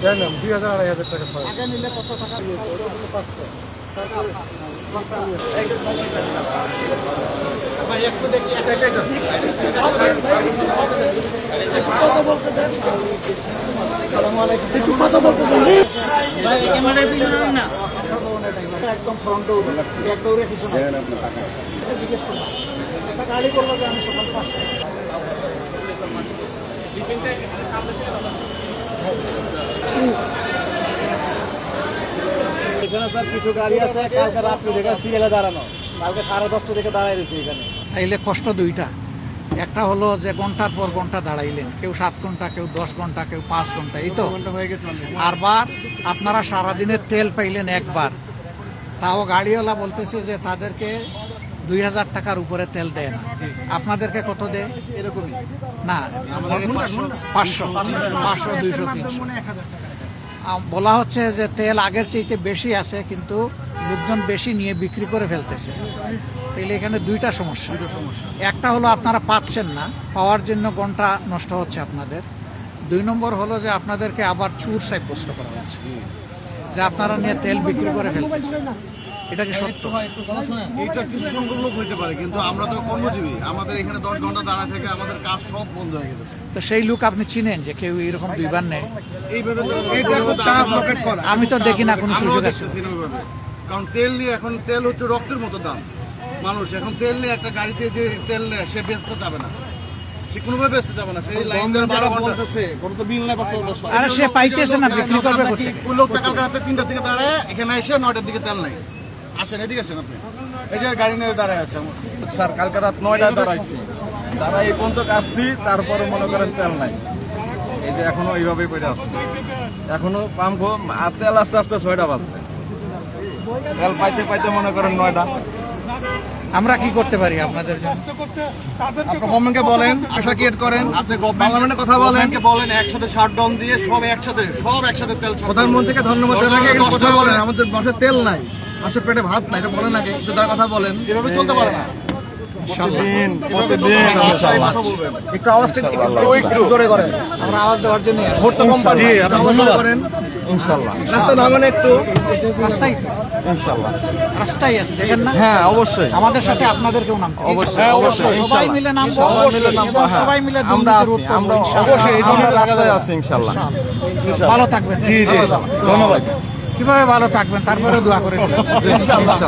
জানলাম 2000-2500 টাকা খরচ। আগে নিলে কত টাকা? 500। ভাই একটু দেখি এটাই তো। কথা বলতে চান? একটু কথা বলতে চান? একদম ফ্রন্টে উঠে লাগছে, একটা উড়ে কিছু না। জিজ্ঞেস করলাম একটা গাড়ি করবো যে আমি সকাল 5টায়। এখানে স্যার কিছু গাড়ি আছে কালকে রাত্রে দেখে সিরিয়ালে দাঁড়ানো, কালকে 10:30 থেকে দাঁড়াই রয়েছে এখানে। তাইলে কষ্ট দুইটা, একটা হলো যে ঘন্টার পর ঘন্টা দাঁড়াইলেন, কেউ 7 ঘন্টা, কেউ 10 ঘন্টা, কেউ 5 ঘন্টা, এই তো। হয়ে গেছে। আরবার আপনারা সারাদিনের তেল পাইলেন একবার, তাও গাড়িওয়ালা বলতেছে যে তাদেরকে 2000 টাকার উপরে তেল দেয় না। আপনাদেরকে কত দেয়? এরকমই না, আমাদের 500, 200, 300। বলা হচ্ছে যে তেল আগের চাইতে বেশি আছে, কিন্তু লোকজন বেশি নিয়ে বিক্রি করে ফেলতেছে। তাইলে এখানে দুইটা সমস্যা। একটা হলো আপনারা পাচ্ছেন না, পাওয়ার জন্য ঘন্টা নষ্ট হচ্ছে আপনাদের। 2 নম্বর হলো যে আপনাদেরকে আবার চুর সাব্যস্ত করা হচ্ছে যে আপনারা নিয়ে তেল বিক্রি করে ফেলতেছেন। এটা কি সত্য? এটা কিছু সংখ্যক লোক হইতে পারে, কিন্তু আমরা তো কর্মজীবী, আমাদের এখানে 10 ঘন্টা দাঁড়ায় থেকে আমাদের কাজ সব বন্ধ হয়ে গেছে। তো সেই লোক আপনি চিনেন যে কেউ এরকম 2 বার নেয়? এইভাবে আমি তো দেখি না কোনো সুযোগ আছে। দেখতেছি না ওইভাবে, কারণ তেল নিয়ে এখন তেল হচ্ছে রক্তের মতো দাম। মানুষ এখন তেল নিয়ে একটা গাড়িতে যে তেল নেয় সে বেচতে যাবে না, সে কোনোভাবে বেচতে যাবে না, সেই লাইন ধরে 12 ঘন্টা বলতেছে কোনো তো বিল নাই। আরে সে পাইতেছে না, বিক্রি করবে কোথায়? ওই লোকটা কালকে রাতে 3টা থেকে দাঁড়ায় এখানে এসে 9টার দিকে তেল নাই। আসেন এদিকে আসেন আপনি, এই যে গাড়ি নিয়ে দাঁড়ায় আছে আমার। স্যার কালকে রাত 9টায় দাঁড়াইছি, দাঁড়াই এই পর্যন্ত আসছি, তারপরে মনে করেন তেল নাই। এই যে এখনো এইভাবেই পড়ে আছে, এখনো পাম্প আর তেল আস্তে আস্তে 6টা বাজবে, তেল পাইতে পাইতে মনে করেন 9টা। আমরা কি করতে পারি আপনাদের জন্য? আপনি গভর্নমেন্টকে বলেন, আশা ক্রিয়েট করেন, আপনি পার্লামেন্টে কথা বলেন, বলেন একসাথে শাটডাউন দিয়ে সব একসাথে তেল ছাড়তে। প্রধানমন্ত্রীকে ধন্যবাদ জানাই, কথা বলেন। আমাদের বাসায় তেল নাই, আসলে পেটে ভাত নাই, এটা বলেন আগে, একটু তার কথা বলেন। এভাবে চলতে পারে না। প্রতিদিন একটু আওয়াজটা একটু জোরে করেন। আমরা আওয়াজ দেওয়ার জন্য জি, আপনি ধন্যবাদ করেন। ইনশাল্লাহ, রাস্তা নামেন একটু। রাস্তাই তো, ইনশাল্লাহ। রাস্তাই আছে, দেখেন না? হ্যাঁ অবশ্যই, আমাদের সাথে আপনাদেরকেও নামতে হবে। অবশ্যই, অবশ্যই, সবাই ইনশাল্লাহ। মিলে নামবো, সবাই মিলে নামবো, এবং হ্যাঁ। সবাই মিলে আমরা দুর্নীতি আছি, রোধ করবো, আমরা ইনশাআল্লাহ। অবশ্যই এই ধরনের রাস্তায় আছি ইনশাল্লাহ। ভালো থাকবেন। জি জি, ধন্যবাদ। কিভাবে ভালো থাকবেন তারপরে দোয়া করে দিন। ইনশাল্লাহ।